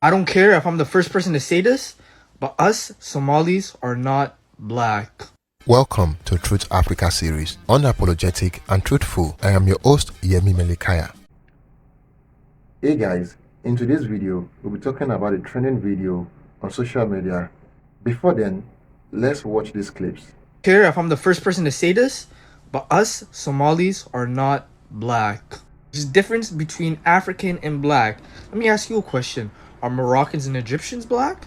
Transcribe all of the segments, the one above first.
I don't care if I'm the first person to say this, but us Somalis are not black. Welcome to Truth Africa series, unapologetic and truthful. I am your host, Yemi Melikaya. Hey guys, in today's video, we'll be talking about a trending video on social media. Before then, let's watch these clips. I don't care if I'm the first person to say this, but us Somalis are not black. There's a difference between African and black. Let me ask you a question. Are Moroccans and Egyptians black?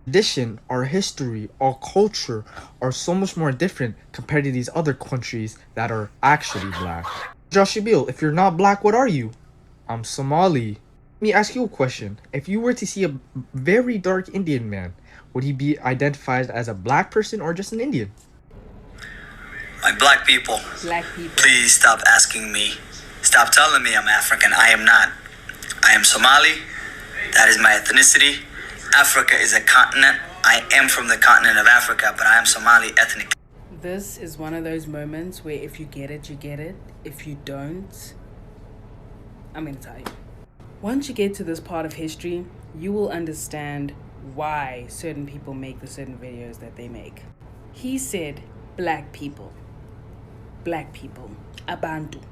Tradition, our history, our culture are so much more different compared to these other countries that are actually black. Joshua Bill, if you're not black, what are you? I'm Somali. Let me ask you a question. If you were to see a very dark Indian man, would he be identified as a black person or just an Indian? My black people, please stop asking me. Stop telling me I'm African. I am not. I am Somali. That is my ethnicity. Africa is a continent. I am from the continent of Africa, but I am Somali ethnic. This is one of those moments where if you get it, you get it. If you don't, I'm going to tell you. Once you get to this part of history, you will understand why certain people make the certain videos that they make. He said, black people, Abantu.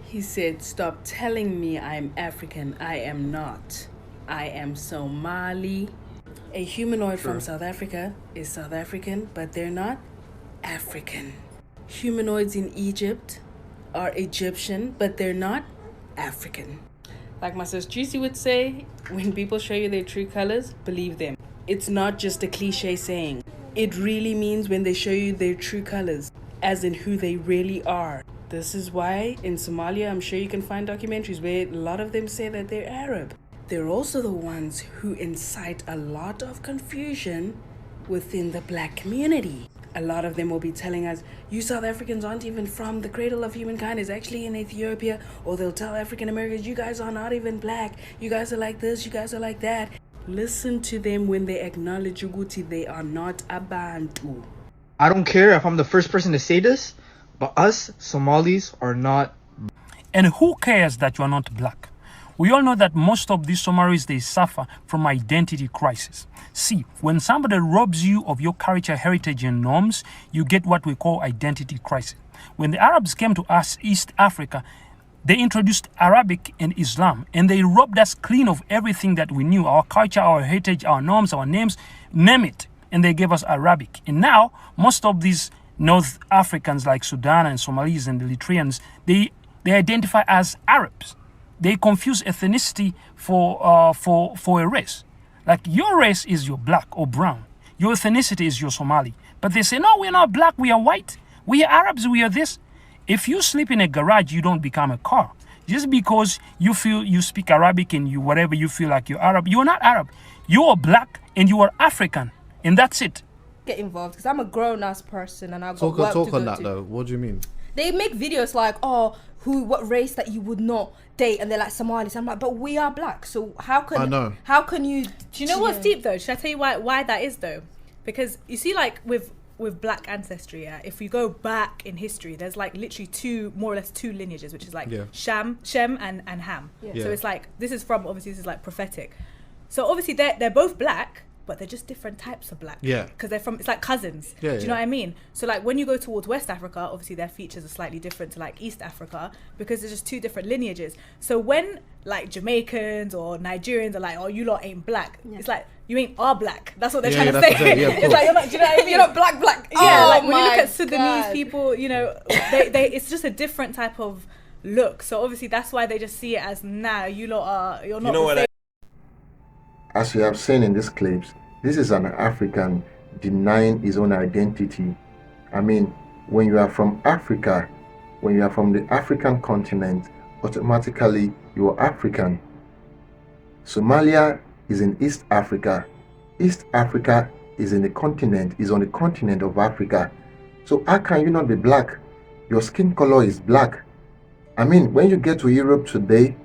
He said, stop telling me I'm African. I am not. I am Somali. A humanoid from South Africa is South African, but they're not African. Humanoids in Egypt are Egyptian, but they're not African. Like my sis Juicy would say, when people show you their true colors, believe them. It's not just a cliche saying. It really means when they show you their true colors, as in who they really are. This is why in Somalia, I'm sure you can find documentaries where a lot of them say that they're Arab. They're also the ones who incite a lot of confusion within the black community. A lot of them will be telling us, you South Africans aren't even from the cradle of humankind, is actually in Ethiopia. Or they'll tell African Americans, you guys are not even black. You guys are like this, you guys are like that. Listen to them when they acknowledge Uguti, they are not Abantu. I don't care if I'm the first person to say this, but us Somalis are not black. And who cares that you are not black? We all know that most of these Somalis, they suffer from identity crisis. See, when somebody robs you of your culture, heritage, and norms, you get what we call identity crisis. When the Arabs came to us, East Africa, they introduced Arabic and Islam, and they robbed us clean of everything that we knew, our culture, our heritage, our norms, our names, name it, and they gave us Arabic. And now, most of these North Africans like Sudan and Somalis and Eritreans, they identify as Arabs. They confuse ethnicity for a race. Like your race is your black or brown. Your ethnicity is your Somali. But they say, no, we're not black, we are white. We are Arabs, we are this. If you sleep in a garage, you don't become a car. Just because you feel you speak Arabic and you whatever you feel like you're Arab, you're not Arab. You are black and you are African. And that's it. Get involved because I'm a grown-ass person and I've got Talk work to on go that to. though. What do you mean? They make videos like, what race that you would not date, and they're like Somalis. I'm like, but we are black, so how can I know. How can you? Do you know what's deep though? Should I tell you why that is though? Because you see, like with black ancestry, if we go back in history, there's like literally more or less two lineages, which is like Shem and Ham. Yeah. So it's like this is like prophetic. So obviously they're both black, but they're just different types of black. Yeah. Because it's like cousins. Yeah, Do you know what I mean? So like when you go towards West Africa, obviously their features are slightly different to like East Africa because there's just two different lineages. So when like Jamaicans or Nigerians are like, oh, you lot ain't black, it's like, you ain't are black. That's what they're trying to say. It's like, you're not, do you know what I mean? You're not black. Yeah, Oh like when you look my at Sudanese God. people, you know, they it's just a different type of look. So obviously that's why they just see it as, nah, you're not the same. As you have seen in these clips, this is an African denying his own identity. I mean, when you are from Africa, when you are from the African continent, automatically you are African. Somalia is in East Africa. East Africa is on the continent of Africa. So how can you not be black? Your skin color is black. I mean, when you get to Europe today,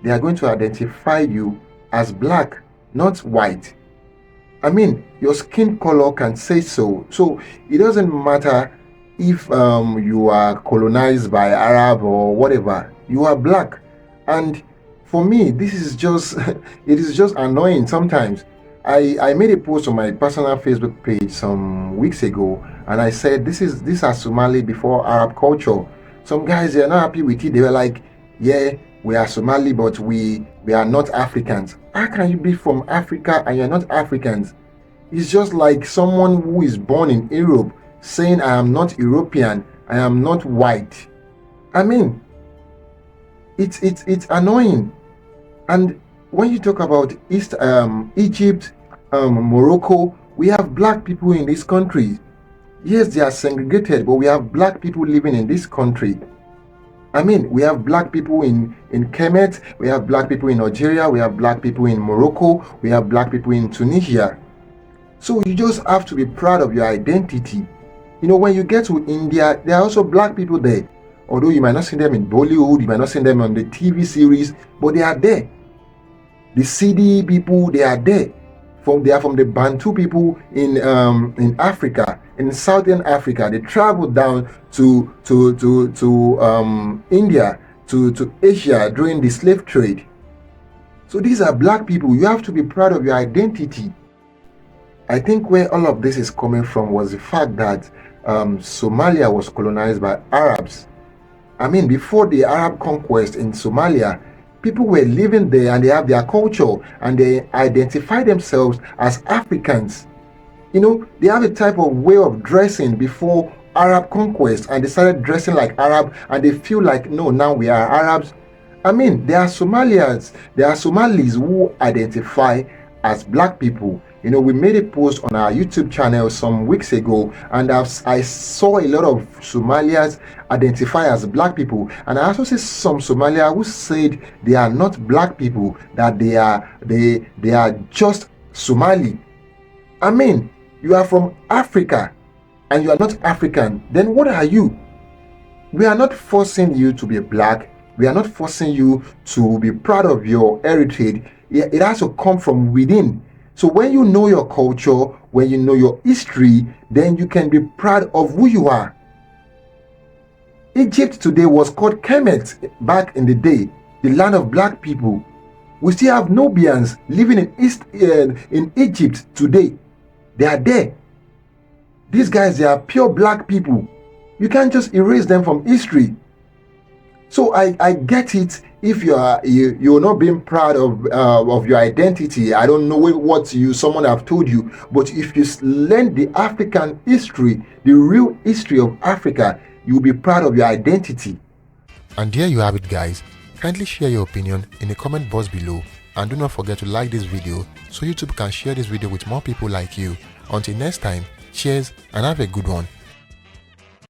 they are going to identify you as black, not white. I mean, your skin color can say so. So it doesn't matter if you are colonized by Arab or whatever. You are black. And for me, this is just it is just annoying sometimes. I made a post on my personal Facebook page some weeks ago, and I said these are Somali before Arab culture. Some guys, they are not happy with it. They were like, yeah, we are Somali, but we are not Africans. How can you be from Africa and you're not Africans? It's just like someone who is born in Europe saying I am not European, I am not white. I mean, it's annoying. And when you talk about Egypt, Morocco, we have black people in this country. Yes, they are segregated, but we have black people living in this country. I mean, we have black people in Kemet, we have black people in Algeria, we have black people in Morocco, we have black people in Tunisia. So you just have to be proud of your identity. You know, when you get to India, there are also black people there. Although you might not see them in Bollywood, you might not see them on the TV series, but they are there. The CD people, they are there. They are from the Bantu people in Africa, in Southern Africa. They traveled down to India, to Asia during the slave trade. So these are black people. You have to be proud of your identity. I think where all of this is coming from was the fact that Somalia was colonized by Arabs. I mean, before the Arab conquest in Somalia, people were living there and they have their culture and they identify themselves as Africans. You know, they have a type of way of dressing before Arab conquest, and they started dressing like Arab, and they feel like, no, now we are Arabs. I mean, there are Somalians, there are Somalis who identify as black people. You know, we made a post on our YouTube channel some weeks ago, and I saw a lot of Somalians identify as black people, and I also see some Somalia who said they are not black people, that they are just Somali. I mean, you are from Africa and you are not African, then what are you? We are not forcing you to be black. We are not forcing you to be proud of your heritage. It has to come from within. So when you know your culture, when you know your history, then you can be proud of who you are. Egypt today was called Kemet back in the day, the land of black people. We still have Nubians living in Egypt today. They are there. These guys, they are pure black people. You can't just erase them from history. So I get it if you're not being proud of your identity. I don't know what someone have told you, but if you learn the African history, the real history of Africa, you'll be proud of your identity. And there you have it, guys. Kindly share your opinion in the comment box below, and do not forget to like this video so YouTube can share this video with more people like you. Until next time, cheers and have a good one.